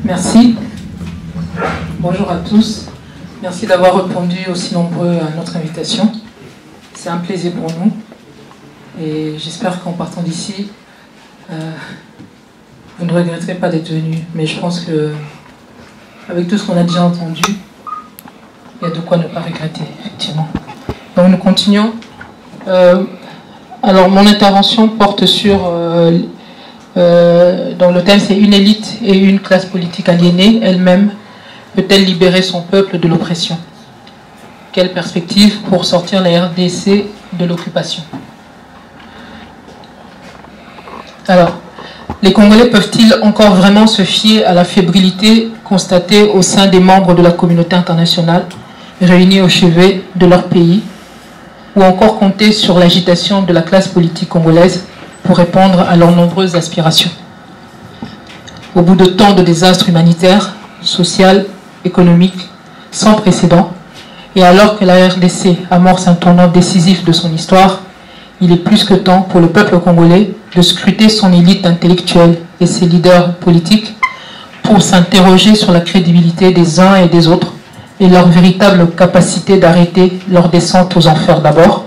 Merci. Bonjour à tous. Merci d'avoir répondu aussi nombreux à notre invitation. C'est un plaisir pour nous. Et j'espère qu'en partant d'ici, vous ne regretterez pas d'être venu. Mais je pense que, avec tout ce qu'on a déjà entendu, il y a de quoi ne pas regretter, effectivement. Donc nous continuons. Alors mon intervention porte sur... donc le thème c'est une élite et une classe politique aliénée, elle-même peut-elle libérer son peuple de l'oppression? Quelle perspective pour sortir la RDC de l'occupation? Alors, les Congolais peuvent-ils encore vraiment se fier à la fébrilité constatée au sein des membres de la communauté internationale réunis au chevet de leur pays, ou encore compter sur l'agitation de la classe politique congolaise pour répondre à leurs nombreuses aspirations? Au bout de tant de désastres humanitaires, sociaux, économiques, sans précédent, et alors que la RDC amorce un tournant décisif de son histoire, il est plus que temps pour le peuple congolais de scruter son élite intellectuelle et ses leaders politiques pour s'interroger sur la crédibilité des uns et des autres et leur véritable capacité d'arrêter leur descente aux enfers d'abord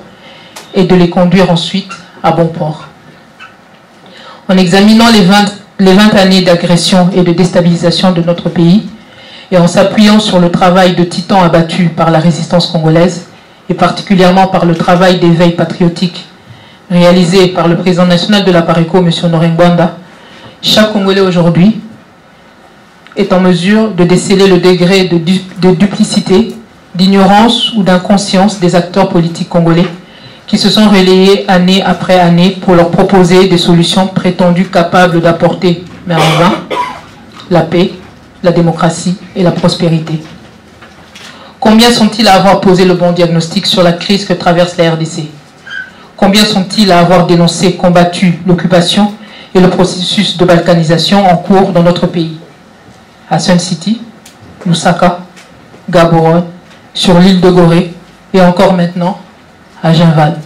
et de les conduire ensuite à bon port. En examinant les 20 années d'agression et de déstabilisation de notre pays, et en s'appuyant sur le travail de titans abattus par la résistance congolaise, et particulièrement par le travail d'éveil patriotique réalisé par le président national de la PARECO, M. Honoré Ngwanda, chaque Congolais aujourd'hui est en mesure de déceler le degré de duplicité, d'ignorance ou d'inconscience des acteurs politiques congolais qui se sont relayés année après année pour leur proposer des solutions prétendues capables d'apporter, mais en vain, la paix, la démocratie et la prospérité. Combien sont-ils à avoir posé le bon diagnostic sur la crise que traverse la RDC? Combien sont-ils à avoir dénoncé, combattu l'occupation et le processus de balkanisation en cours dans notre pays? À Sun City, Lusaka, Gaborone, sur l'île de Gorée et encore maintenant à Ginval.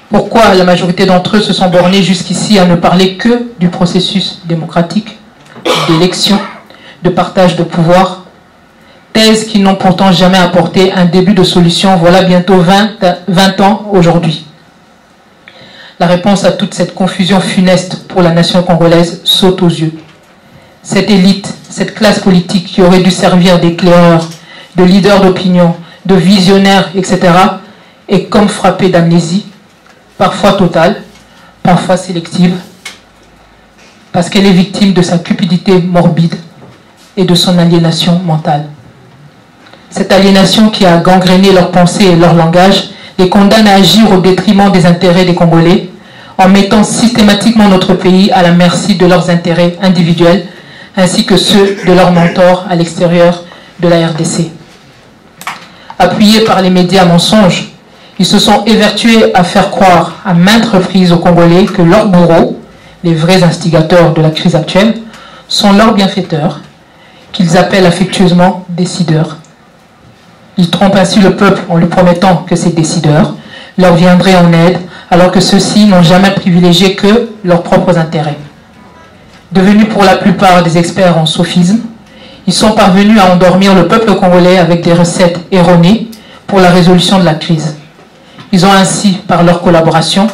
Pourquoi la majorité d'entre eux se sont bornés jusqu'ici à ne parler que du processus démocratique, d'élection, de partage de pouvoir, thèses qui n'ont pourtant jamais apporté un début de solution voilà bientôt 20 ans aujourd'hui? La réponse à toute cette confusion funeste pour la nation congolaise saute aux yeux. Cette élite, cette classe politique qui aurait dû servir d'éclaireur, de leader d'opinion, de visionnaire, etc., est comme frappée d'amnésie, parfois totale, parfois sélective, parce qu'elle est victime de sa cupidité morbide et de son aliénation mentale. Cette aliénation qui a gangréné leurs pensées et leur langage les condamne à agir au détriment des intérêts des Congolais, en mettant systématiquement notre pays à la merci de leurs intérêts individuels, ainsi que ceux de leurs mentors à l'extérieur de la RDC. Appuyés par les médias mensonges, ils se sont évertués à faire croire à maintes reprises aux Congolais que leurs bourreaux, les vrais instigateurs de la crise actuelle, sont leurs bienfaiteurs, qu'ils appellent affectueusement décideurs. Ils trompent ainsi le peuple en lui promettant que ces décideurs leur viendraient en aide, alors que ceux-ci n'ont jamais privilégié que leurs propres intérêts. Devenus pour la plupart des experts en sophisme, ils sont parvenus à endormir le peuple congolais avec des recettes erronées pour la résolution de la crise. Ils ont ainsi, par leur collaboration,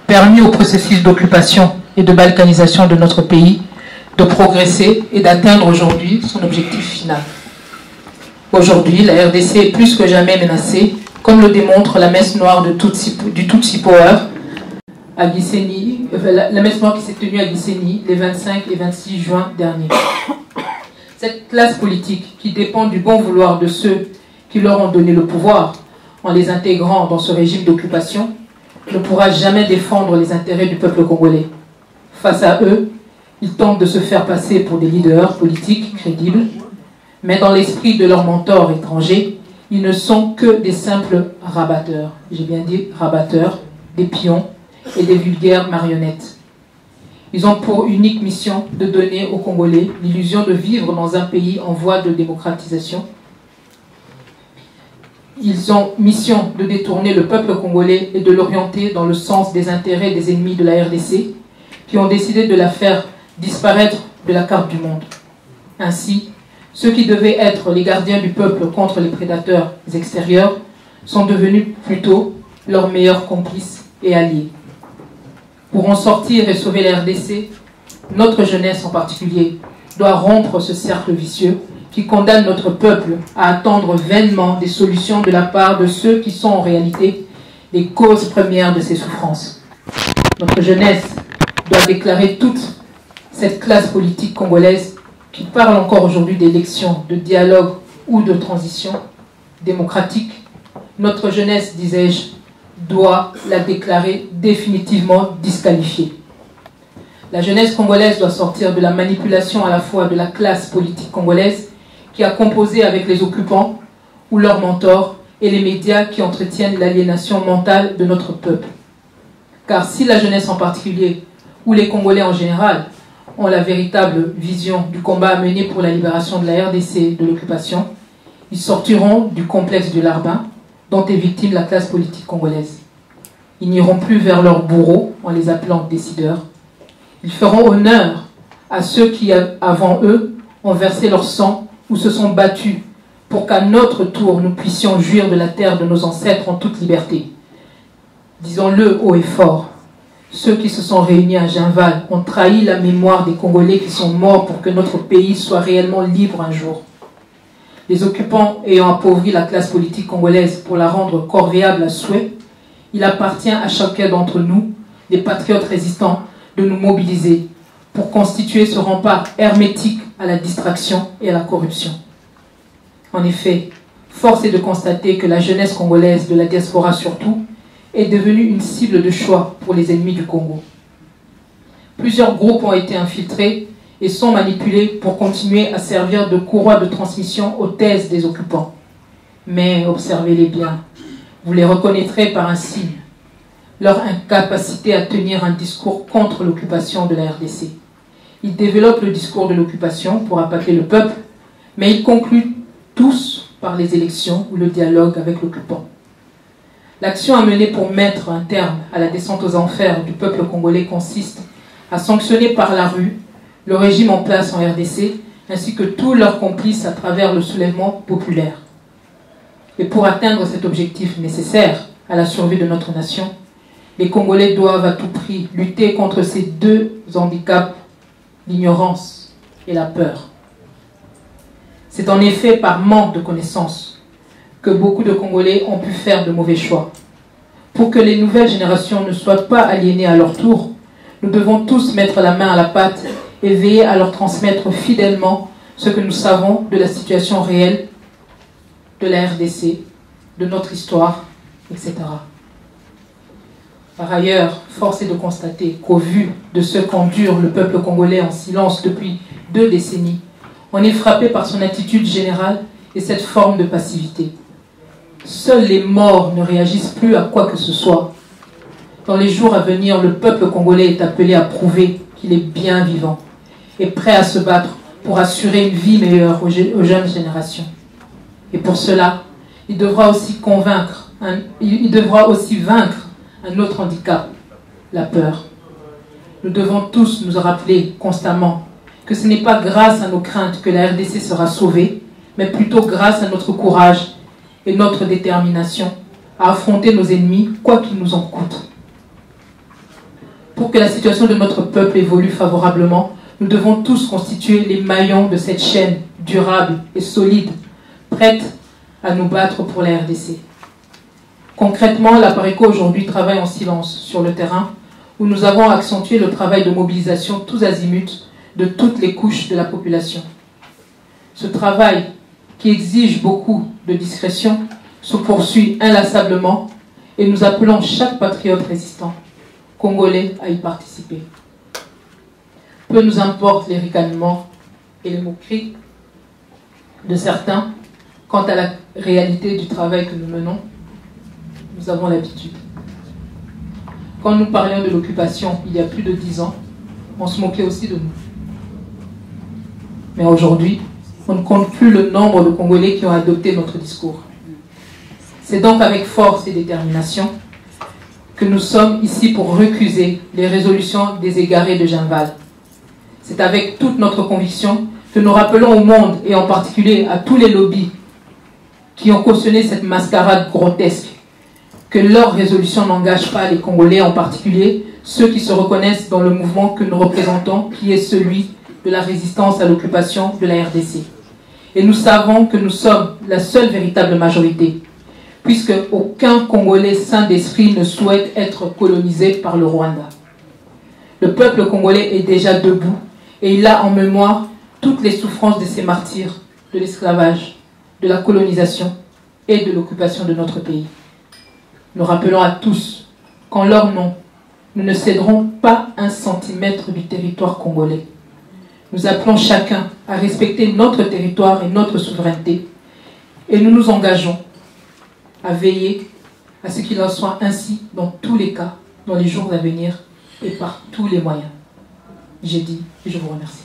permis au processus d'occupation et de balkanisation de notre pays de progresser et d'atteindre aujourd'hui son objectif final. Aujourd'hui, la RDC est plus que jamais menacée, comme le démontre la messe noire du Tutsi Power à Gisenyi, la messe noire qui s'est tenue à Gisenyi les 25 et 26 juin dernier. Cette classe politique qui dépend du bon vouloir de ceux qui leur ont donné le pouvoir en les intégrant dans ce régime d'occupation ne pourra jamais défendre les intérêts du peuple congolais. Face à eux, ils tentent de se faire passer pour des leaders politiques crédibles, mais dans l'esprit de leurs mentors étrangers, ils ne sont que des simples rabatteurs. J'ai bien dit rabatteurs, des pions et des vulgaires marionnettes. Ils ont pour unique mission de donner aux Congolais l'illusion de vivre dans un pays en voie de démocratisation. Ils ont mission de détourner le peuple congolais et de l'orienter dans le sens des intérêts des ennemis de la RDC, qui ont décidé de la faire disparaître de la carte du monde. Ainsi, ceux qui devaient être les gardiens du peuple contre les prédateurs extérieurs sont devenus plutôt leurs meilleurs complices et alliés. Pour en sortir et sauver la RDC, notre jeunesse en particulier doit rompre ce cercle vicieux qui condamne notre peuple à attendre vainement des solutions de la part de ceux qui sont en réalité les causes premières de ces souffrances. Notre jeunesse doit déclarer toute cette classe politique congolaise qui parle encore aujourd'hui d'élections, de dialogue ou de transition démocratique. Notre jeunesse, disais-je, doit la déclarer définitivement disqualifiée. La jeunesse congolaise doit sortir de la manipulation à la fois de la classe politique congolaise qui a composé avec les occupants ou leurs mentors et les médias qui entretiennent l'aliénation mentale de notre peuple. Car si la jeunesse en particulier, ou les Congolais en général, ont la véritable vision du combat à mener pour la libération de la RDC de l'occupation, ils sortiront du complexe du Larbin dont est victime la classe politique congolaise. Ils n'iront plus vers leurs bourreaux en les appelant décideurs. Ils feront honneur à ceux qui, avant eux, ont versé leur sang ou se sont battus pour qu'à notre tour, nous puissions jouir de la terre de nos ancêtres en toute liberté. Disons-le haut et fort, ceux qui se sont réunis à Genval ont trahi la mémoire des Congolais qui sont morts pour que notre pays soit réellement libre un jour. Les occupants ayant appauvri la classe politique congolaise pour la rendre corvéable à souhait, il appartient à chacun d'entre nous, les patriotes résistants, de nous mobiliser pour constituer ce rempart hermétique à la distraction et à la corruption. En effet, force est de constater que la jeunesse congolaise, de la diaspora surtout, est devenue une cible de choix pour les ennemis du Congo. Plusieurs groupes ont été infiltrés et sont manipulés pour continuer à servir de courroie de transmission aux thèses des occupants. Mais observez-les bien, vous les reconnaîtrez par un signe, leur incapacité à tenir un discours contre l'occupation de la RDC. Ils développent le discours de l'occupation pour appâter le peuple, mais ils concluent tous par les élections ou le dialogue avec l'occupant. L'action à mener pour mettre un terme à la descente aux enfers du peuple congolais consiste à sanctionner par la rue le régime en place en RDC, ainsi que tous leurs complices à travers le soulèvement populaire. Et pour atteindre cet objectif nécessaire à la survie de notre nation, les Congolais doivent à tout prix lutter contre ces deux handicaps, l'ignorance et la peur. C'est en effet par manque de connaissances que beaucoup de Congolais ont pu faire de mauvais choix. Pour que les nouvelles générations ne soient pas aliénées à leur tour, nous devons tous mettre la main à la pâte et veiller à leur transmettre fidèlement ce que nous savons de la situation réelle de la RDC, de notre histoire, etc. Par ailleurs, force est de constater qu'au vu de ce qu'endure le peuple congolais en silence depuis 2 décennies, on est frappé par son attitude générale et cette forme de passivité. Seuls les morts ne réagissent plus à quoi que ce soit. Dans les jours à venir, le peuple congolais est appelé à prouver qu'il est bien vivant et prêt à se battre pour assurer une vie meilleure aux jeunes générations. Et pour cela, il devra aussi vaincre un autre handicap, la peur. Nous devons tous nous rappeler constamment que ce n'est pas grâce à nos craintes que la RDC sera sauvée, mais plutôt grâce à notre courage et notre détermination à affronter nos ennemis, quoi qu'il nous en coûte. Pour que la situation de notre peuple évolue favorablement, nous devons tous constituer les maillons de cette chaîne durable et solide, prête à nous battre pour la RDC. Concrètement, la Pareco aujourd'hui travaille en silence sur le terrain, où nous avons accentué le travail de mobilisation tous azimuts de toutes les couches de la population. Ce travail, qui exige beaucoup de discrétion, se poursuit inlassablement et nous appelons chaque patriote résistant congolais à y participer. Peu nous importent les ricanements et les moqueries de certains quant à la réalité du travail que nous menons. Nous avons l'habitude. Quand nous parlions de l'occupation il y a plus de 10 ans, on se moquait aussi de nous. Mais aujourd'hui, on ne compte plus le nombre de Congolais qui ont adopté notre discours. C'est donc avec force et détermination que nous sommes ici pour recuser les résolutions des égarés de Genval. C'est avec toute notre conviction que nous rappelons au monde, et en particulier à tous les lobbies qui ont cautionné cette mascarade grotesque, que leur résolution n'engage pas les Congolais, en particulier ceux qui se reconnaissent dans le mouvement que nous représentons, qui est celui de la résistance à l'occupation de la RDC. Et nous savons que nous sommes la seule véritable majorité, puisque aucun Congolais sain d'esprit ne souhaite être colonisé par le Rwanda. Le peuple congolais est déjà debout et il a en mémoire toutes les souffrances de ces martyrs, de l'esclavage, de la colonisation et de l'occupation de notre pays. Nous rappelons à tous qu'en leur nom, nous ne céderons pas un centimètre du territoire congolais. Nous appelons chacun à respecter notre territoire et notre souveraineté, et nous nous engageons à veiller à ce qu'il en soit ainsi dans tous les cas, dans les jours à venir et par tous les moyens. J'ai dit et je vous remercie.